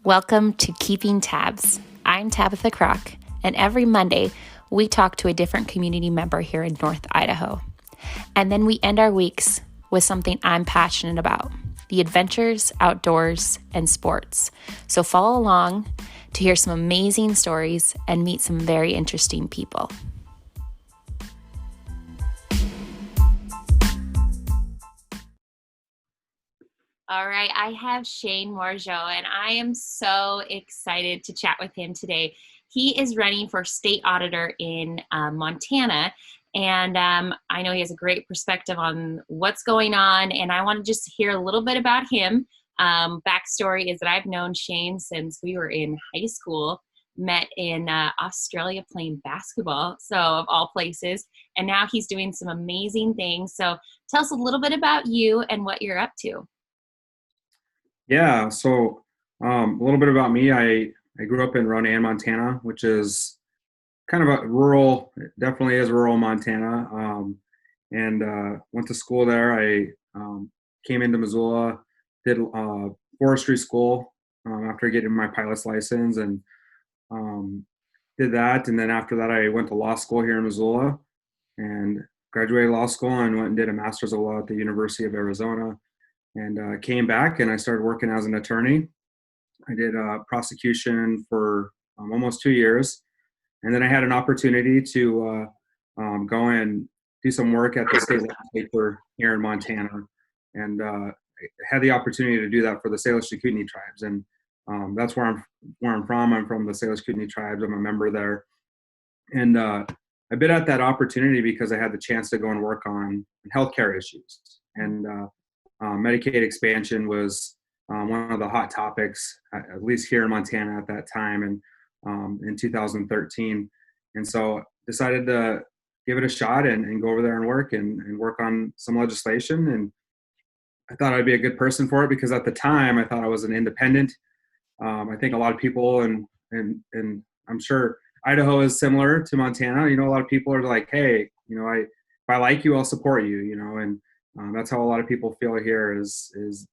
Welcome to Keeping Tabs. I'm Tabitha Crock, and every Monday we talk to a different community member here in North Idaho. And then we end our weeks with something I'm passionate about: the adventures, outdoors, and sports. So follow along to hear some amazing stories and meet some very interesting people. All right, I have Shane Morigeau, and I am so excited to chat with him today. He is running for state auditor in Montana, and I know he has a great perspective on what's going on, and I want to just hear a little bit about him. Backstory is that I've known Shane since we were in high school, met in Australia playing basketball, so of all places, and now he's doing some amazing things. So tell us a little bit about you and what you're up to. Yeah, so a little bit about me. I grew up in Ronan, Montana, which is kind of a rural, it definitely is rural Montana. And went to school there. I came into Missoula, did forestry school after getting my pilot's license, and um, did that. And then after that, I went to law school here in Missoula and graduated law school and went and did a master's of law at the University of Arizona. And came back and I started working as an attorney. I did prosecution for almost 2 years, and then I had an opportunity to go and do some work at the state legislature here in Montana, and had the opportunity to do that for the Salish Kootenai tribes, and that's where I'm from. I'm from the Salish Kootenai tribes. I'm a member there, and I bid at that opportunity because I had the chance to go and work on healthcare issues, and Medicaid expansion was one of the hot topics, at least here in Montana at that time, and in 2013. And so decided to give it a shot and go over there and work on some legislation. And I thought I'd be a good person for it because at the time I thought I was an independent. I think a lot of people, and I'm sure Idaho is similar to Montana. A lot of people are like, hey, if I like you, I'll support you. And that's how a lot of people feel here is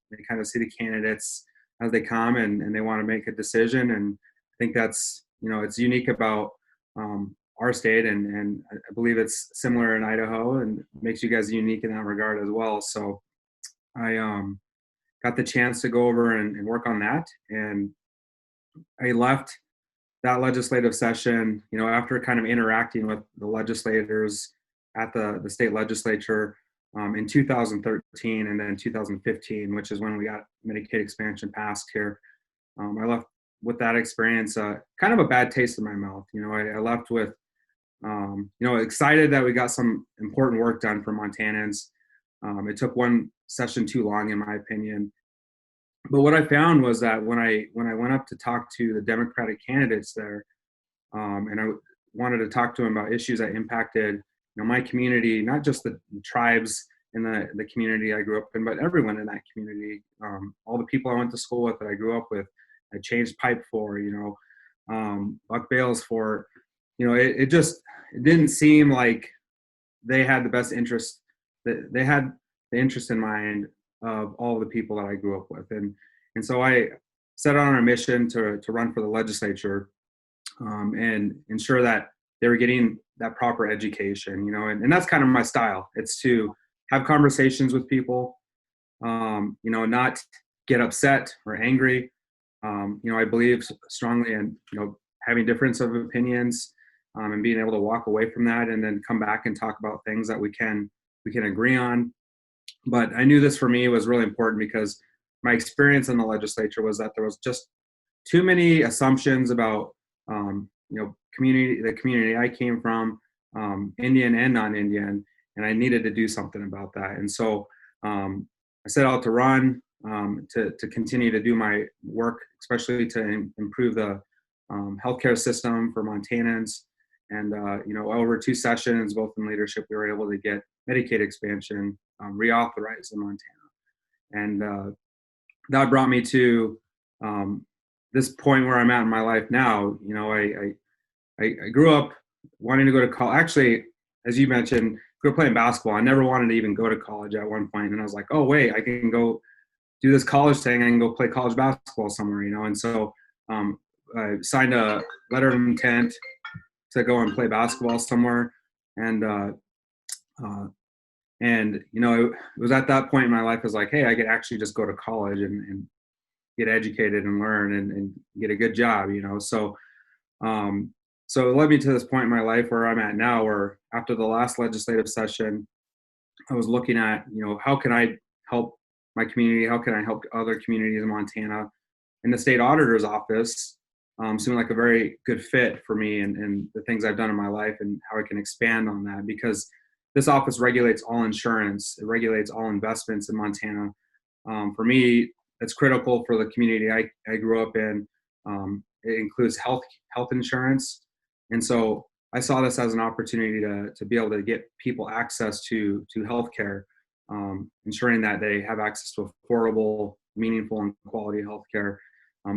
they kind of see the candidates as they come and they want to make a decision. And I think that's, it's unique about our state, and I believe it's similar in Idaho and makes you guys unique in that regard as well. So I got the chance to go over and work on that. And I left that legislative session, after kind of interacting with the legislators at the state legislature in 2013 and then 2015, which is when we got Medicaid expansion passed here. I left with that experience, kind of a bad taste in my mouth. I left with, excited that we got some important work done for Montanans. It took one session too long, in my opinion. But what I found was that when I went up to talk to the Democratic candidates there, and I wanted to talk to them about issues that impacted my community, not just the tribes in the community I grew up in, but everyone in that community. All the people I went to school with that I grew up with, I changed pipe for, buck bales for, it didn't seem like they had the best interest. That they had the interest in mind of all the people that I grew up with, and so I set out on a mission to run for the legislature, and ensure that they were getting that proper education, and that's kind of my style. It's to have conversations with people, not get upset or angry. I believe strongly in, having difference of opinions, and being able to walk away from that and then come back and talk about things that we can agree on. But I knew this for me was really important because my experience in the legislature was that there was just too many assumptions about the community I came from, Indian and non-Indian, and I needed to do something about that. And so I set out to run, to continue to do my work, especially to improve the healthcare system for Montanans. And over 2 sessions, both in leadership, we were able to get Medicaid expansion reauthorized in Montana, and that brought me to this point where I'm at in my life now. I grew up wanting to go to college. Actually, as you mentioned, grew up playing basketball. I never wanted to even go to college at one point, and I was like, oh wait, I can go do this college thing. I can go play college basketball somewhere, And so I signed a letter of intent to go and play basketball somewhere. And, uh, it was at that point in my life, I was like, hey, I could actually just go to college and get educated and learn and get a good job, um, so it led me to this point in my life where I'm at now, where after the last legislative session, I was looking at, how can I help my community? How can I help other communities in Montana? And the state auditor's office seemed like a very good fit for me and the things I've done in my life and how I can expand on that, because this office regulates all insurance. It regulates all investments in Montana. For me, it's critical for the community I grew up in. It includes health insurance. And so I saw this as an opportunity to be able to get people access to healthcare, ensuring that they have access to affordable, meaningful, and quality healthcare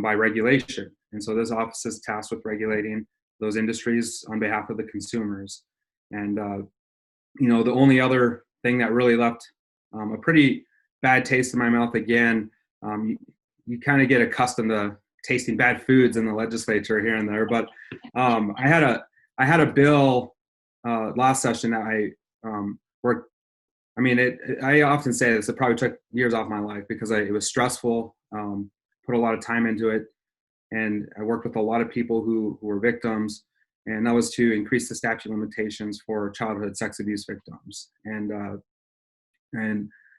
by regulation. And so this office is tasked with regulating those industries on behalf of the consumers. And the only other thing that really left a pretty bad taste in my mouth again, you kind of get accustomed to tasting bad foods in the legislature here and there, but I had a bill last session that I worked. I mean, I often say this. It probably took years off my life because it was stressful. Put a lot of time into it, and I worked with a lot of people who were victims, and that was to increase the statute of limitations for childhood sex abuse victims. And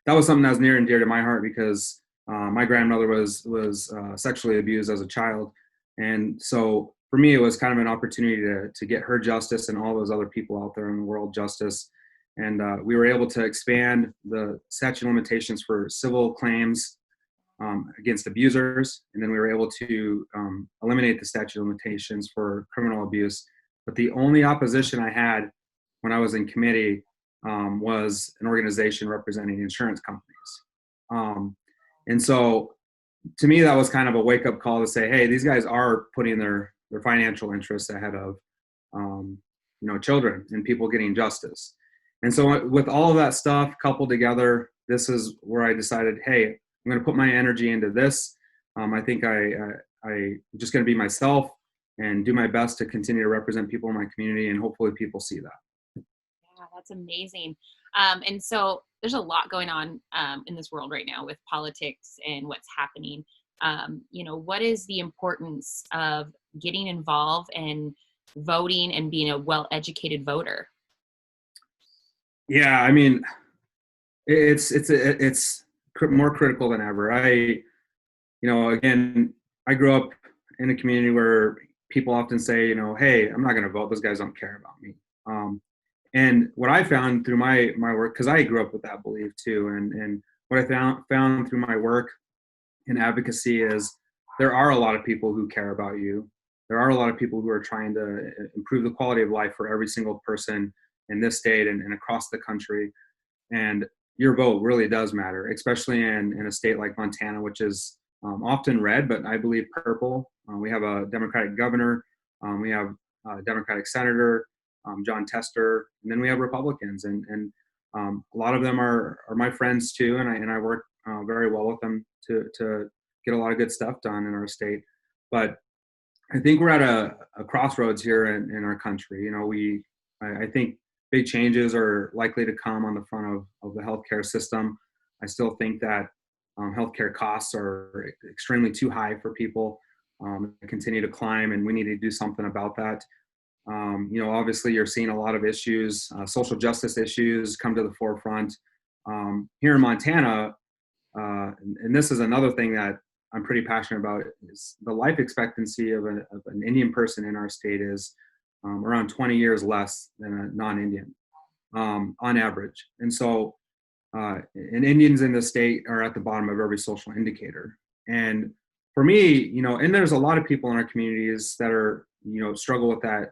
that was something that was near and dear to my heart because my grandmother was sexually abused as a child, and so for me it was kind of an opportunity to get her justice and all those other people out there in the world justice. And we were able to expand the statute of limitations for civil claims against abusers, and then we were able to eliminate the statute of limitations for criminal abuse. But the only opposition I had when I was in committee was an organization representing insurance companies. And so to me, that was kind of a wake-up call to say, hey, these guys are putting their financial interests ahead of children and people getting justice. And so with all of that stuff coupled together, this is where I decided, hey, I'm going to put my energy into this. I think I'm just going to be myself and do my best to continue to represent people in my community, and hopefully people see that. Yeah, that's amazing. And so there's a lot going on in this world right now with politics and what's happening. What is the importance of getting involved and voting and being a well-educated voter? Yeah, I mean, it's more critical than ever. Again, I grew up in a community where people often say, hey, I'm not going to vote. Those guys don't care about me. And what I found through my work, because I grew up with that belief too, and what I found through my work in advocacy is there are a lot of people who care about you. There are a lot of people who are trying to improve the quality of life for every single person in this state and across the country. And your vote really does matter, especially in a state like Montana, which is often red, but I believe purple. We have a Democratic governor. We have a Democratic senator, John Tester, and then we have Republicans. And a lot of them are my friends too, and I work very well with them to get a lot of good stuff done in our state. But I think we're at a crossroads here in our country. I think big changes are likely to come on the front of the healthcare system. I still think that healthcare costs are extremely too high for people. Continue to climb, and we need to do something about that. Obviously you're seeing a lot of issues, social justice issues come to the forefront. Here in Montana, and this is another thing that I'm pretty passionate about, is the life expectancy of an Indian person in our state is around 20 years less than a non-Indian on average. And so, and Indians in the state are at the bottom of every social indicator. And for me, and there's a lot of people in our communities that are, struggle with that.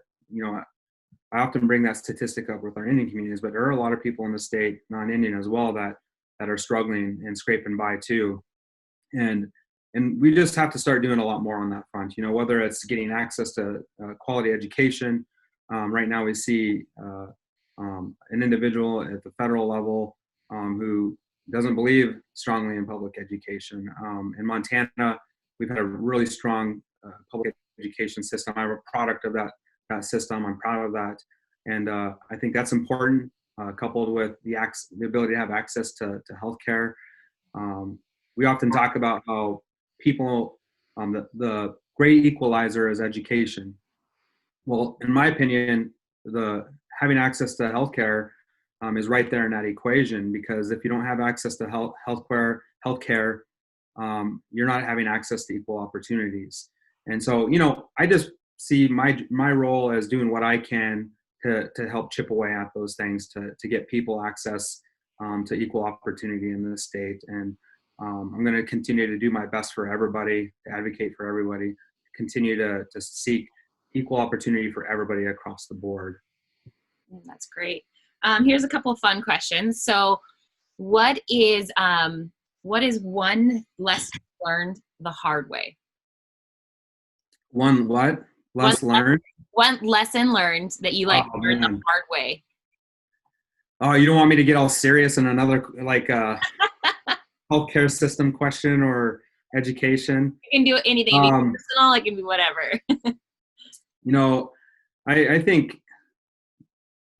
I often bring that statistic up with our Indian communities, but there are a lot of people in the state, non-Indian as well, that are struggling and scraping by too. And we just have to start doing a lot more on that front, whether it's getting access to quality education. Right now we see an individual at the federal level who doesn't believe strongly in public education. In Montana, we've had a really strong public education system. I'm a product of that system. I'm proud of that, and I think that's important. Coupled with the ability to have access to healthcare. We often talk about how people, the great equalizer is education. Well, in my opinion, the having access to healthcare is right there in that equation, because if you don't have access to healthcare, you're not having access to equal opportunities. And so, I just see my role as doing what I can to help chip away at those things to get people access to equal opportunity in this state. And I'm going to continue to do my best for everybody, to advocate for everybody, continue to seek equal opportunity for everybody across the board. That's great. Here's a couple of fun questions. So what is one lesson learned the hard way? One what? One, Less learned? one lesson learned that you Oh, learned the man. hard way. Oh, you don't want me to get all serious in another healthcare system question or education? You can do anything. It can be personal. It can be whatever. I think,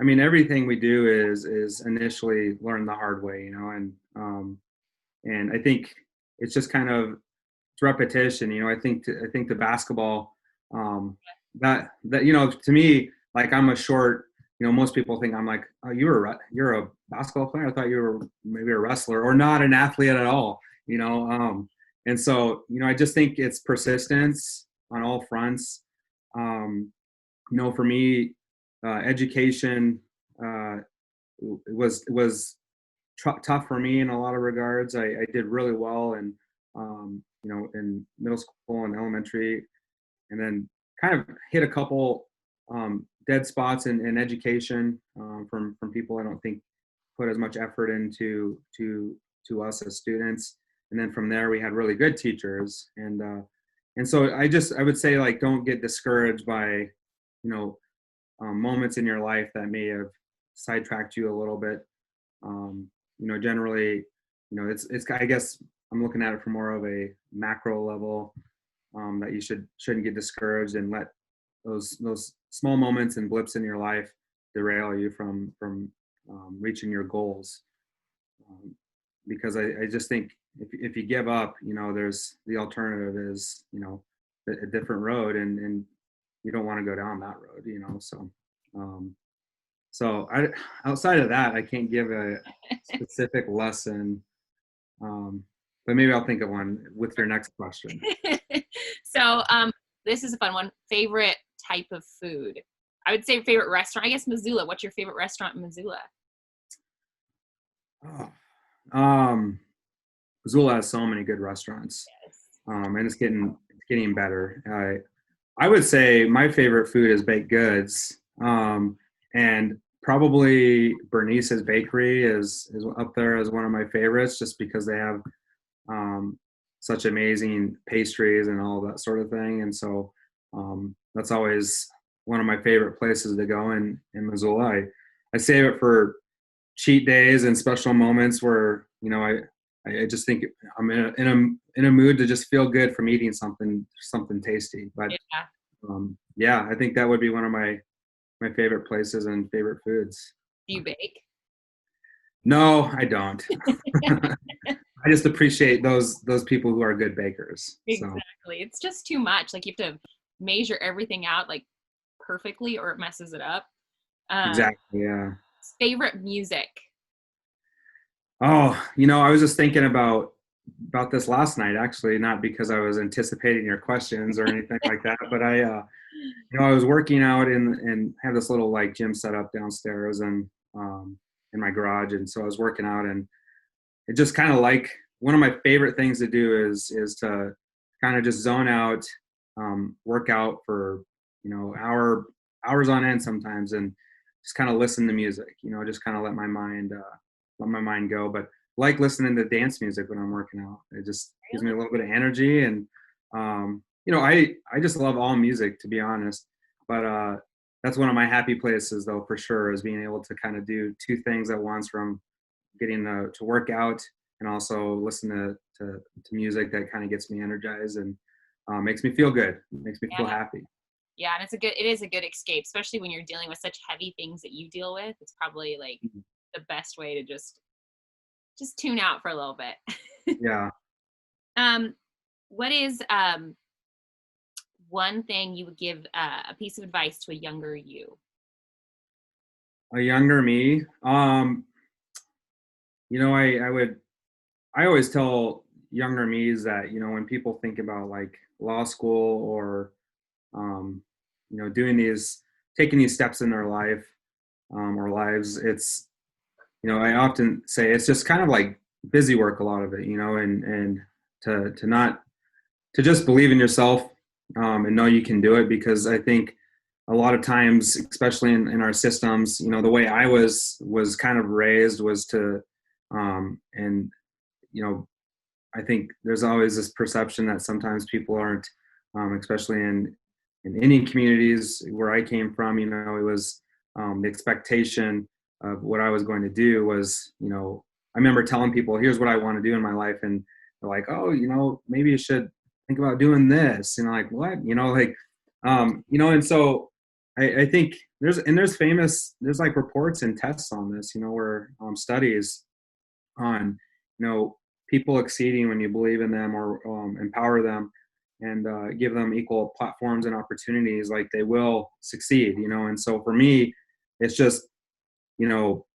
everything we do is initially learn the hard way, and I think it's just kind of it's repetition. I think the basketball, that to me, like, I'm a short. Most people think I'm like, oh, you're a basketball player. I thought you were maybe a wrestler or not an athlete at all. And so I just think it's persistence on all fronts. For me, education was tough for me in a lot of regards. I did really well in middle school and elementary, and then kind of hit a couple dead spots in education from people I don't think put as much effort into to us as students. And then from there we had really good teachers, and so I would say, like, don't get discouraged by moments in your life that may have sidetracked you a little bit. Generally, it's I guess I'm looking at it from more of a macro level, that you shouldn't get discouraged and let those small moments and blips in your life derail you from reaching your goals. Because I just think if you give up, there's the alternative is a different road, and you don't want to go down that road. So I outside of that, I can't give a specific lesson, but maybe I'll think of one with your next question. So this is a fun one. Favorite type of food? I would say favorite restaurant. I guess Missoula. What's your favorite restaurant in Missoula? Missoula has so many good restaurants, Yes. and it's getting better. I would say my favorite food is baked goods, and probably Bernice's Bakery is up there as one of my favorites, just because they have such amazing pastries and all that sort of thing. And so that's always one of my favorite places to go in Missoula. I save it for cheat days and special moments where I just think I'm in a mood to just feel good from eating something tasty. But I think that would be one of my favorite places and favorite foods. Do you bake? No, I don't. I just appreciate those people who are good bakers. Exactly. So. It's just too much. Like, you have to measure everything out like perfectly or it messes it up. Exactly. Yeah. Favorite music? Oh, I was just thinking about this last night, actually, not because I was anticipating your questions or anything like that, but I was working out and have this little like gym set up downstairs and in my garage, and so I was working out, and it just kind of like one of my favorite things to do is to kind of just zone out, work out for hours on end sometimes, and just kind of listen to music. Just kind of let my mind go. But like listening to dance music when I'm working out, it just gives me a little bit of energy, and I just love all music, to be honest. But that's one of my happy places, though, for sure, is being able to kind of do two things at once, from getting to work out and also listen to music that kind of gets me energized and makes me feel good, makes me feel Yeah. happy. Yeah, and it is a good escape, especially when you're dealing with such heavy things that you deal with. It's probably like Mhm. the best way to just tune out for a little bit. Yeah. um, what is one thing you would give a piece of advice to a younger you? A younger me, I always tell younger me's that, when people think about like law school or, um, doing taking these steps in their life, or lives, I often say it's just kind of like busy work, a lot of it, and to not, to just believe in yourself, and know you can do it, because I think a lot of times, especially in our systems, the way I was kind of raised was to, and you know I think there's always this perception that sometimes people aren't, especially in Indian communities where I came from. It was, the expectation of what I was going to do was, I remember telling people, "Here's what I want to do in my life," and they're like, "Oh, maybe you should think about doing this." Like, what? And so I think there's like reports and tests on this, where, studies on, you know people exceeding when you believe in them, or empower them, and give them equal platforms and opportunities, like they will succeed. And so for me, it's just, you know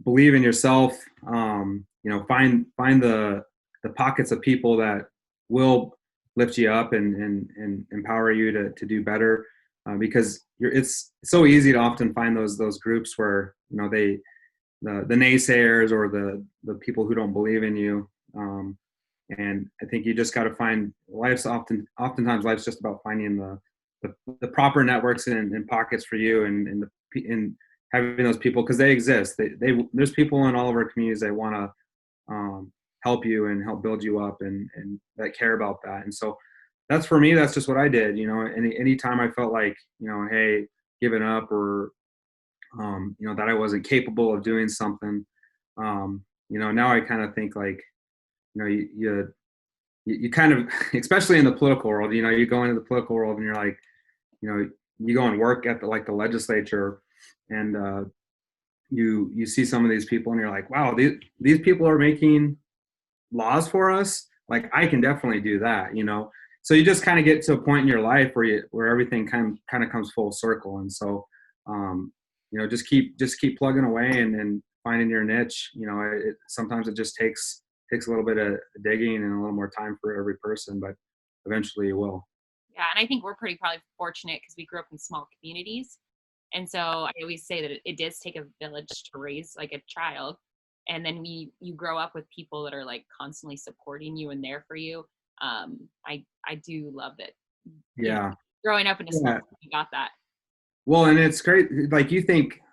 believe in yourself. Find the pockets of people that will lift you up and empower you to do better, because it's so easy to often find those groups where, the naysayers, or the people who don't believe in you. And I think you just got to find, oftentimes life's just about finding the proper networks and pockets for you, and having those people, because they exist. There's people in all of our communities that want to, help you and help build you up, and that care about that. And so that's, for me, that's just what I did. Anytime I felt like, hey, giving up, or that I wasn't capable of doing something. Now I kind of think like, you kind of, especially in the political world, you go into the political world and you're like, you go and work at the legislature, and you see some of these people and you're like, wow, these people are making laws for us. Like, I can definitely do that. So you just kind of get to a point in your life where everything kind of comes full circle. And so, just keep plugging away, and finding your niche. Sometimes it just takes a little bit of digging and a little more time for every person, but eventually you will. Yeah, and I think we're pretty probably fortunate because we grew up in small communities. And so I always say that it does take a village to raise like a child. And then you grow up with people that are like constantly supporting you and there for you. I do love that, you know, Yeah. growing up in a small Yeah. you got that. Well, and it's great. Like,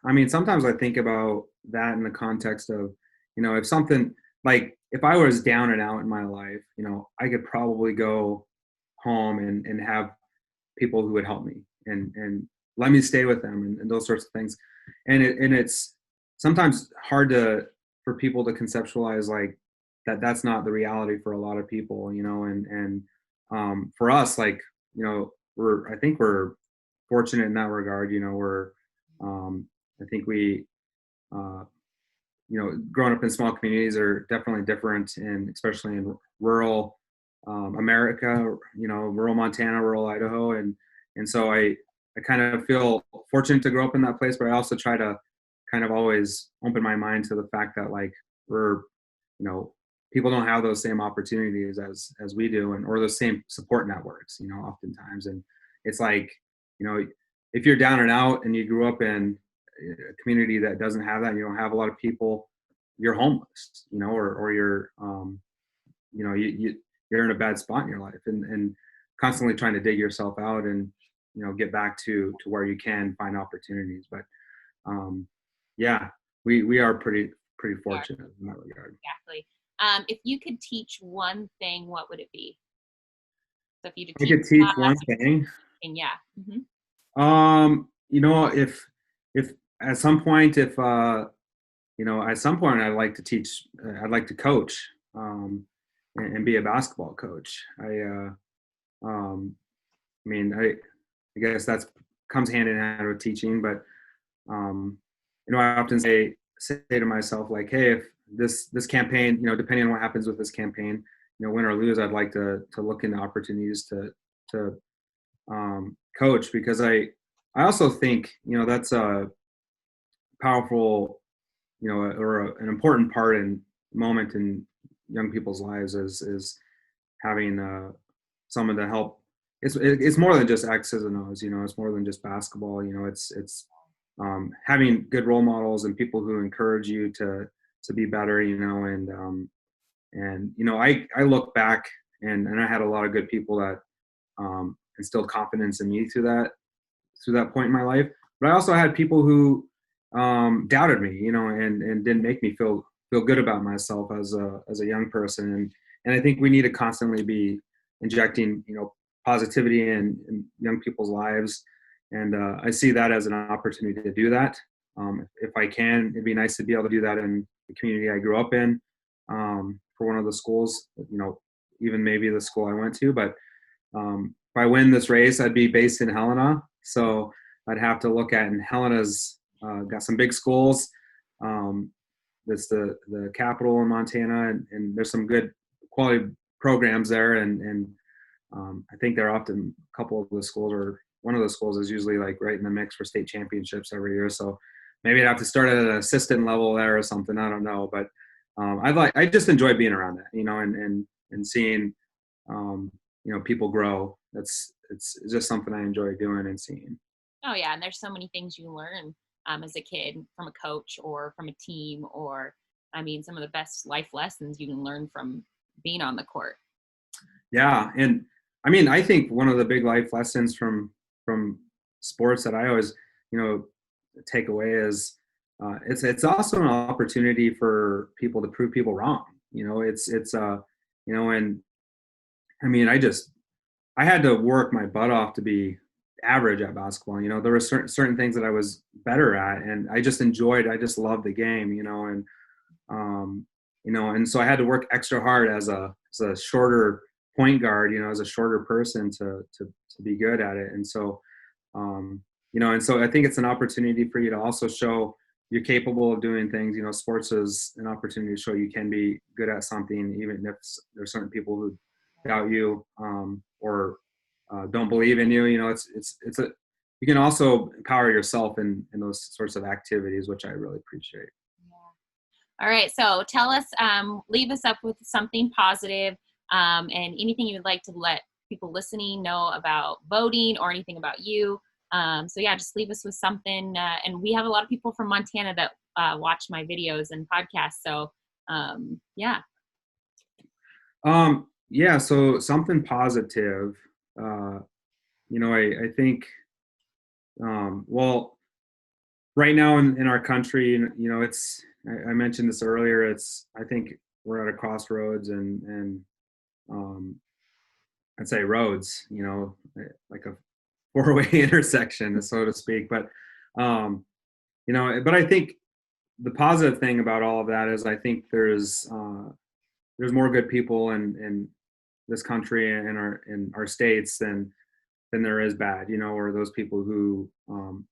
I mean, sometimes I think about that in the context of, if something, like, if I was down and out in my life, I could probably go home and have people who would help me, and let me stay with them, and those sorts of things. And it's sometimes hard for people to conceptualize, like, that's not the reality for a lot of people, and for us, like, I think we're fortunate in that regard. I think we, uh, growing up in small communities are definitely different, and especially in rural, America, rural Montana, rural Idaho, and so I kind of feel fortunate to grow up in that place, but I also try to kind of always open my mind to the fact that, like, we're, you know people don't have those same opportunities as we do, or those same support networks, oftentimes. And it's like, you know if you're down and out and you grew up in a community that doesn't have that, you don't have a lot of people, you're homeless, or you're, you're in a bad spot in your life, and constantly trying to dig yourself out, and get back to where you can find opportunities. But, um, yeah, we are pretty Yeah, fortunate in that regard. exactly. If you could teach one thing, what would it be? So if you could I teach could teach one class or thing. something, yeah. If at some point, if at some point I'd like to teach, I'd like to coach, and be a basketball coach. Um, I mean, I guess that's comes hand in hand with teaching, but um, I often say to myself, like, hey, if this campaign, depending on what happens with this campaign, win or lose, I'd like to look into opportunities to coach, because I also think that's a powerful, an important part and moment in young people's lives is having someone to help. It's more than just X's and O's. It's more than just basketball. It's having good role models and people who encourage you to be better. I look back, and I had a lot of good people that instilled confidence in me through that point in my life. But I also had people who doubted me, and didn't make me feel good about myself as a young person. And I think we need to constantly be injecting, positivity in young people's lives. And I see that as an opportunity to do that. If I can, it'd be nice to be able to do that in the community I grew up in, for one of the schools, even maybe the school I went to. But if I win this race, I'd be based in Helena. So I'd have to look at, and Helena's got some big schools. That's the capital in Montana, and there's some good quality programs there. And I think they're often a couple of the schools, or one of the schools is usually like right in the mix for state championships every year. So maybe I'd have to start at an assistant level there or something. I don't know, but I just enjoy being around that, and seeing, people grow. It's just something I enjoy doing and seeing. Oh yeah, and there's so many things you learn as a kid from a coach or from a team, or I mean, some of the best life lessons you can learn from being on the court. Yeah, and I mean, I think one of the big life lessons from sports that I always, take away is it's also an opportunity for people to prove people wrong. And I mean, I had to work my butt off to be average at basketball. There were certain things that I was better at, and I just loved the game. Um, and so I had to work extra hard as a shorter point guard, as a shorter person to be good at it. And so, and so I think it's an opportunity for you to also show you're capable of doing things. Sports is an opportunity to show you can be good at something, even if there's certain people who doubt you, or don't believe in you. It's a you can also empower yourself in those sorts of activities, which I really appreciate. All right, so tell us, leave us up with something positive, and anything you would like to let people listening know about voting or anything about you. So yeah, just leave us with something. And we have a lot of people from Montana that watch my videos and podcasts. So yeah. Yeah, so something positive. I think, well, right now in our country, I mentioned this earlier. I think we're at a crossroads, and I'd say roads, like a four-way intersection, so to speak. But but I think the positive thing about all of that is I think there's more good people in this country and in our states than there is bad, or those people who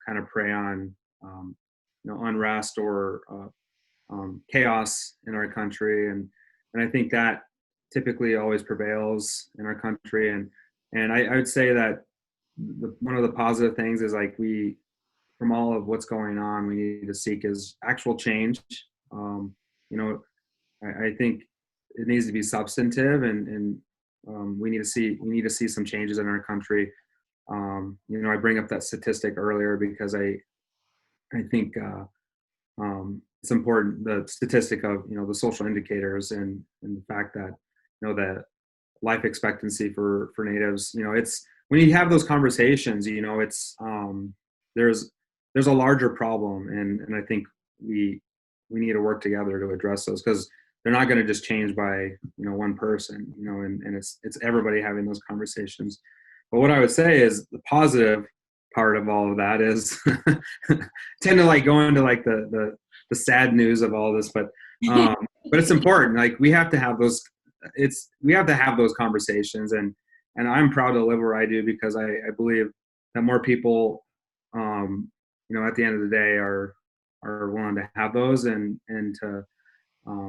kind of prey on unrest or chaos in our country. And I think that typically always prevails in our country. And I would say that one of the positive things is, like, from all of what's going on, we need to seek is actual change. Um, I think it needs to be substantive, and we need to see some changes in our country. I bring up that statistic earlier because I think it's important, the statistic of the social indicators, and the fact that the life expectancy for natives, it's when you have those conversations, it's there's a larger problem, and I think we need to work together to address those, because they're not going to just change by one person, and it's everybody having those conversations. But what I would say is the positive part of all of that is tend to like go into like the the sad news of all this, um, but it's important. Like we have to have those. We have to have those conversations, and I'm proud to live where I do because I believe that more people, at the end of the day, are willing to have those and to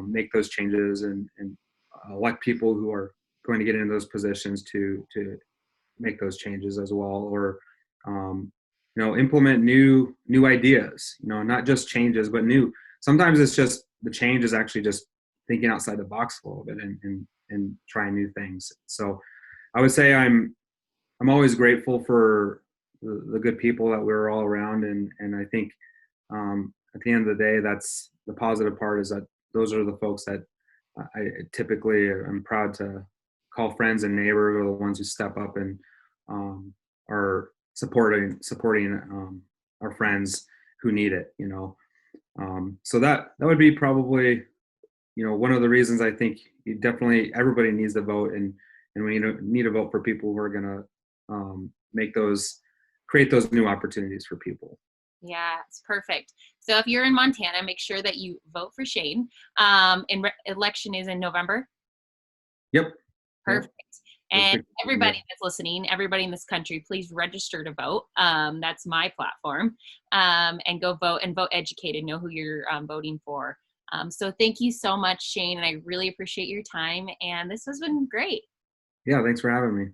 make those changes and elect people who are going to get into those positions to make those changes as well, or implement new ideas. Not just changes, but new. Sometimes it's just the change is actually just thinking outside the box a little bit and trying new things. So I would say I'm always grateful for the good people that we're all around, and I think at the end of the day, that's the positive part is that those are the folks that I typically am proud to call friends and neighbors, are the ones who step up and are supporting our friends who need it. So that would be probably one of the reasons I think everybody needs to vote, and we need to vote for people who are going to create those new opportunities for people. Yeah, it's perfect. So if you're in Montana, make sure that you vote for Shane. Election is in November. Yep. Perfect. Yep. And everybody that's listening, everybody in this country, please register to vote. That's my platform. And go vote and vote educated. Know who you're voting for. So thank you so much, Shane. And I really appreciate your time. And this has been great. Yeah, thanks for having me.